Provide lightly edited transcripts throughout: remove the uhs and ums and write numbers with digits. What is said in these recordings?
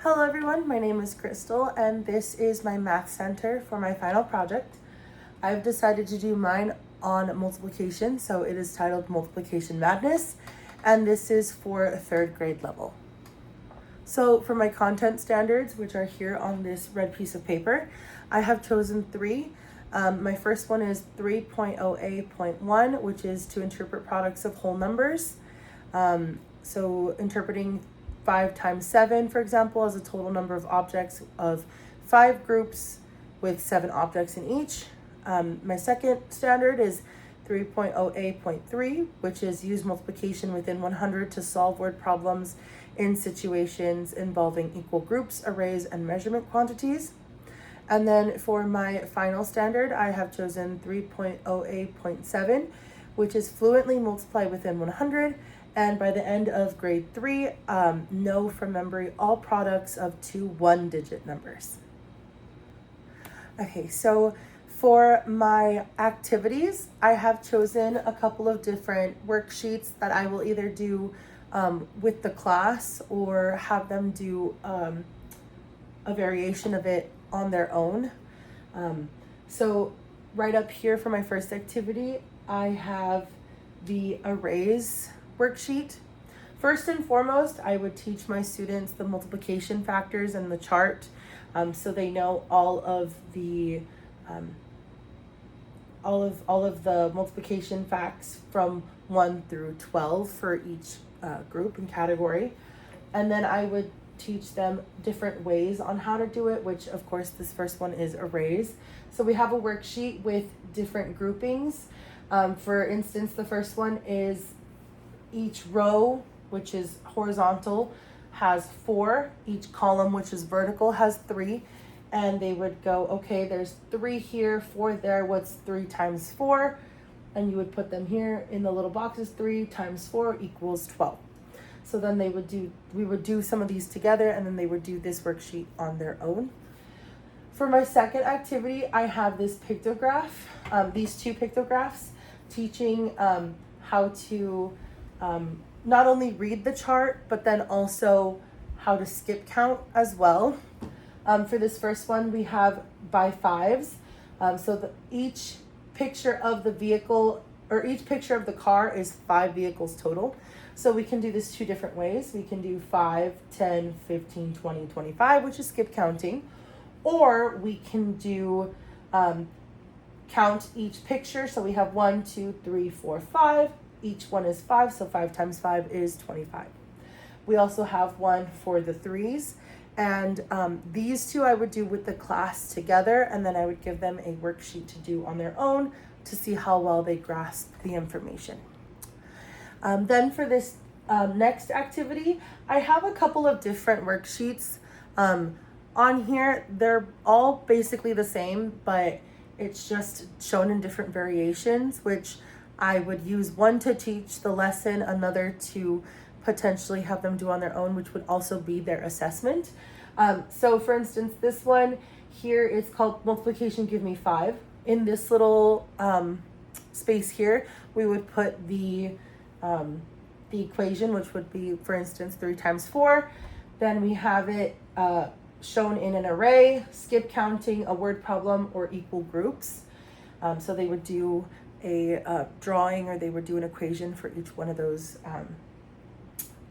Hello everyone, my name is Crystal and this is my math center for my final project. I've decided to do mine on multiplication, so it is titled Multiplication Madness, and this is for a third grade level. So for my content standards, which are here on this red piece of paper, I have chosen three. My first one is 3.0A.1, which is to interpret products of whole numbers. So interpreting 5 times 7, for example, as a total number of objects of 5 groups with 7 objects in each. My second standard is 3.0A.3, which is use multiplication within 100 to solve word problems in situations involving equal groups, arrays, and measurement quantities. And then for my final standard, I have chosen 3.0A.7, which is fluently multiply within 100. And by the end of grade 3, know from memory all products of two one-digit numbers. Okay, so for my activities, I have chosen a couple of different worksheets that I will either do with the class or have them do a variation of it on their own. So right up here for my first activity, I have the arrays worksheet. First and foremost, I would teach my students the multiplication factors and the chart, so they know all of the multiplication facts from 1 through 12 for each group and category. And then I would teach them different ways on how to do it, which of course this first one is arrays. So we have a worksheet with different groupings. For instance, the first one is each row, which is horizontal, has 4. Each column, which is vertical, has 3. And they would go, okay, there's 3 here, 4 there. What's 3 times 4? And you would put them here in the little boxes. 3 times 4 equals 12. So then we would do some of these together, and then they would do this worksheet on their own. For my second activity, I have this pictograph, these 2 pictographs, teaching how to not only read the chart, but then also how to skip count as well. For this first one, we have by 5s. So each picture of the vehicle, or each picture of the car, is 5 vehicles total. So we can do this 2 different ways. We can do 5, 10, 15, 20, 25, which is skip counting. Or we can do count each picture. So we have 1, 2, 3, 4, 5. Each one is 5, so 5 times 5 is 25. We also have one for the 3s, and these 2 I would do with the class together, and then I would give them a worksheet to do on their own to see how well they grasp the information. Then for this next activity, I have a couple of different worksheets on here. They're all basically the same, but it's just shown in different variations, which I would use one to teach the lesson, another to potentially have them do on their own, which would also be their assessment. So for instance, this one here is called Multiplication Give Me 5. In this little space here, we would put the equation, which would be, for instance, 3 times 4. Then we have it shown in an array, skip counting, a word problem, or equal groups. So they would do a drawing, or they would do an equation for each one of those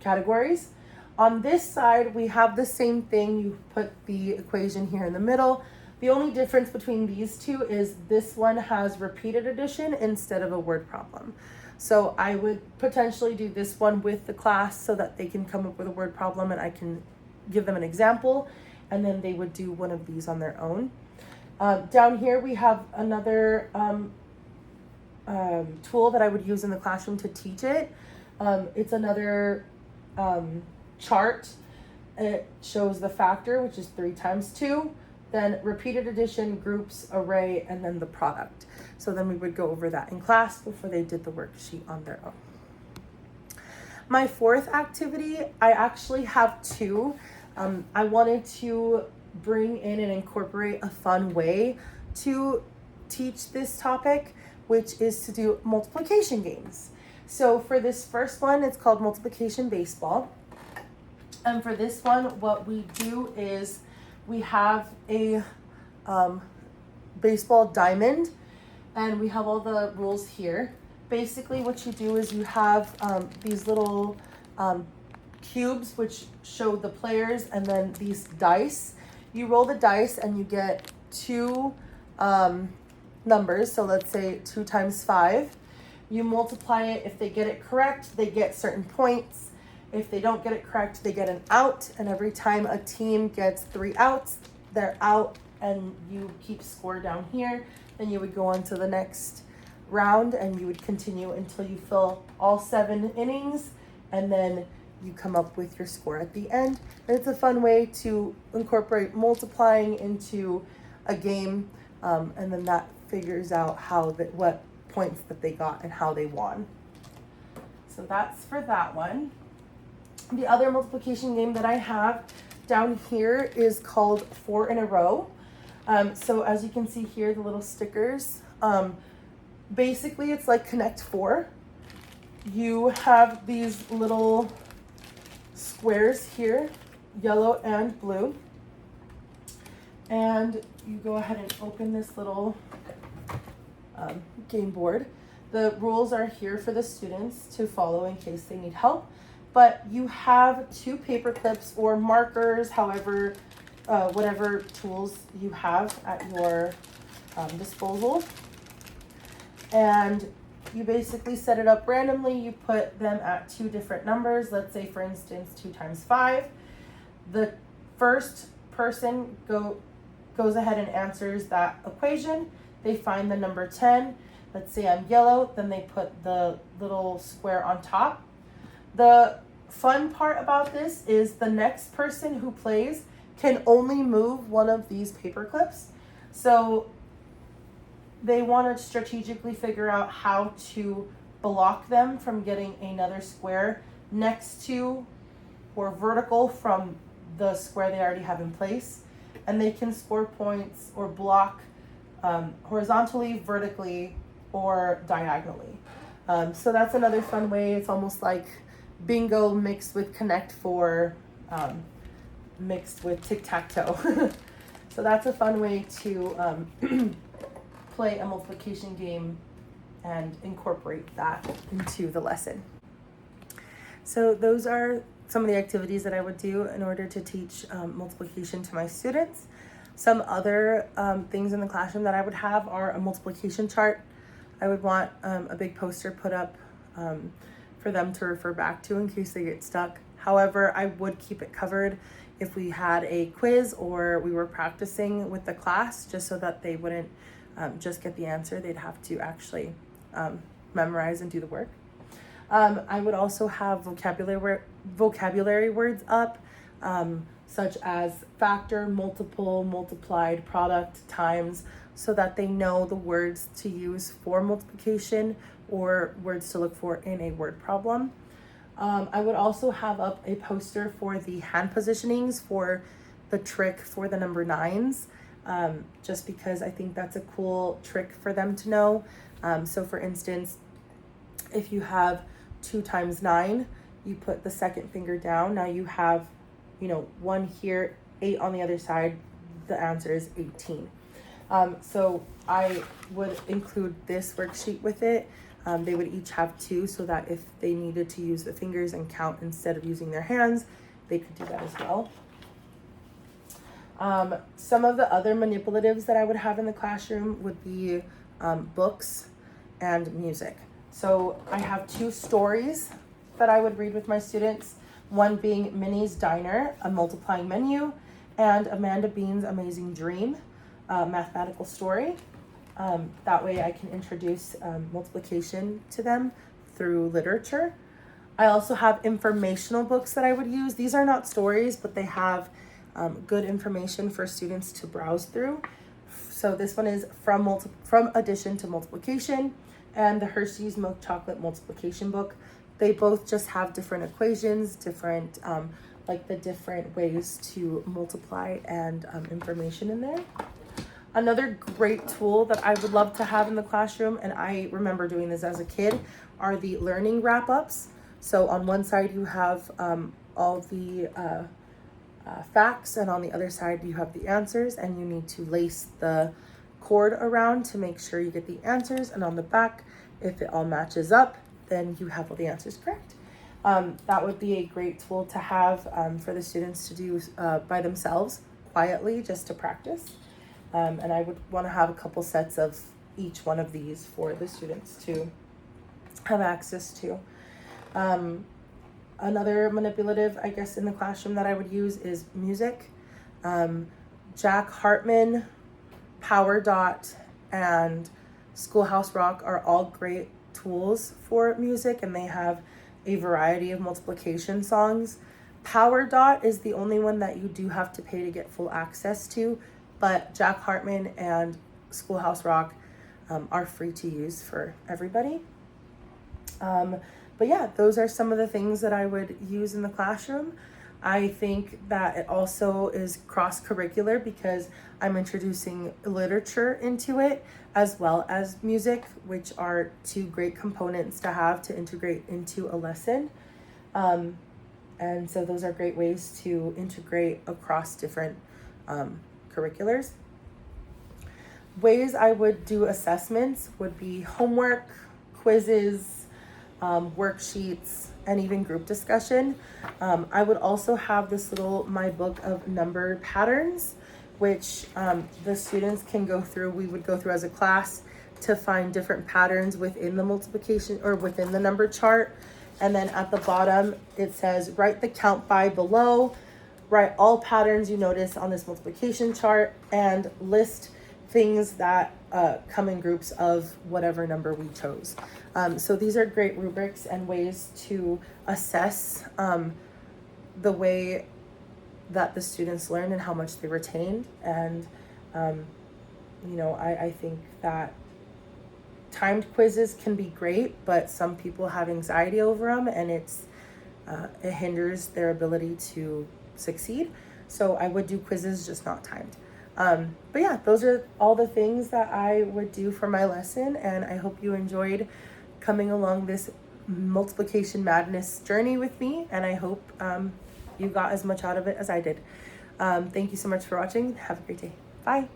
categories. On this side, we have the same thing. You put the equation here in the middle. The only difference between these 2 is this one has repeated addition instead of a word problem. So I would potentially do this one with the class so that they can come up with a word problem and I can give them an example, and then they would do one of these on their own. Down here we have another tool that I would use in the classroom to teach it. It's another chart. It shows the factor, which is 3 times 2, then repeated addition, groups, array, and then the product. So then we would go over that in class before they did the worksheet on their own. My fourth activity, I actually have 2. I wanted to bring in and incorporate a fun way to teach this topic, which is to do multiplication games. So for this first one, it's called Multiplication Baseball. And for this one, what we do is we have a baseball diamond, and we have all the rules here. Basically, what you do is you have these little cubes which show the players, and then these dice. You roll the dice and you get two numbers. So let's say 2 times 5. You multiply it. If they get it correct, they get certain points. If they don't get it correct, they get an out. And every time a team gets 3 outs, they're out, and you keep score down here. Then you would go on to the next round, and you would continue until you fill all 7 innings, and then you come up with your score at the end. And it's a fun way to incorporate multiplying into a game, and then that figures out what points that they got and how they won. So that's for that one. The other multiplication game that I have down here is called 4 in a row. So as you can see here, the little stickers, basically it's like Connect 4. You have these little squares here, yellow and blue. And you go ahead and open this little game board. The rules are here for the students to follow in case they need help. But you have 2 paper clips or markers, however, whatever tools you have at your disposal. And you basically set it up randomly. You put them at 2 different numbers. Let's say, for instance, 2 times 5. The first person goes ahead and answers that equation. They find the number 10. Let's say I'm yellow, then they put the little square on top. The fun part about this is the next person who plays can only move one of these paper clips. So they want to strategically figure out how to block them from getting another square next to or vertical from the square they already have in place. And they can score points or block horizontally, vertically, or diagonally. So that's another fun way. It's almost like bingo mixed with Connect 4, mixed with tic-tac-toe. So that's a fun way to play a multiplication game and incorporate that into the lesson. So those are some of the activities that I would do in order to teach multiplication to my students. Some other things in the classroom that I would have are a multiplication chart. I would want a big poster put up for them to refer back to in case they get stuck. However, I would keep it covered if we had a quiz or we were practicing with the class, just so that they wouldn't just get the answer. They'd have to actually memorize and do the work. I would also have vocabulary words up, such as factor, multiple, multiplied, product, times, so that they know the words to use for multiplication or words to look for in a word problem. I would also have up a poster for the hand positionings for the trick for the number 9s, just because I think that's a cool trick for them to know. So for instance, if you have 2 times 9, you put the second finger down. Now you have, 1 here, 8 on the other side. The answer is 18. So I would include this worksheet with it. They would each have 2, so that if they needed to use the fingers and count instead of using their hands, they could do that as well. Some of the other manipulatives that I would have in the classroom would be books and music. So I have 2 stories that I would read with my students, one being Minnie's Diner, a multiplying menu, and Amanda Bean's Amazing Dream, a mathematical story. That way I can introduce multiplication to them through literature. I also have informational books that I would use. These are not stories, but they have good information for students to browse through. So this one is from addition to multiplication, and the Hershey's Milk Chocolate Multiplication book. They both just have different equations, different the different ways to multiply and information in there. Another great tool that I would love to have in the classroom, and I remember doing this as a kid, are the learning wrap-ups. So on one side you have all the facts, and on the other side you have the answers, and you need to lace the cord around to make sure you get the answers. And on the back, if it all matches up, then you have all the answers correct. That would be a great tool to have for the students to do by themselves quietly, just to practice. And I would want to have a couple sets of each one of these for the students to have access to. Another manipulative, I guess, in the classroom that I would use is music. Jack Hartman, Power Dot, and Schoolhouse Rock are all great tools for music, and they have a variety of multiplication songs. Power Dot is the only one that you do have to pay to get full access to, but Jack Hartman and Schoolhouse Rock are free to use for everybody. But yeah, those are some of the things that I would use in the classroom. I think that it also is cross-curricular because I'm introducing literature into it as well as music, which are two great components to have to integrate into a lesson. And so those are great ways to integrate across different curriculars. Ways I would do assessments would be homework, quizzes, worksheets, and even group discussion. I would also have this little My Book of Number Patterns, which the students can go through. We would go through as a class to find different patterns within the multiplication or within the number chart. And then at the bottom, it says, write the count by below, write all patterns you notice on this multiplication chart, and list things that come in groups of whatever number we chose. So these are great rubrics and ways to assess the way that the students learn and how much they retained. And, I think that timed quizzes can be great, but some people have anxiety over them, and it hinders their ability to succeed. So I would do quizzes, just not timed. But yeah, those are all the things that I would do for my lesson, and I hope you enjoyed coming along this multiplication madness journey with me, and I hope you got as much out of it as I did. Thank you so much for watching. Have a great day. Bye.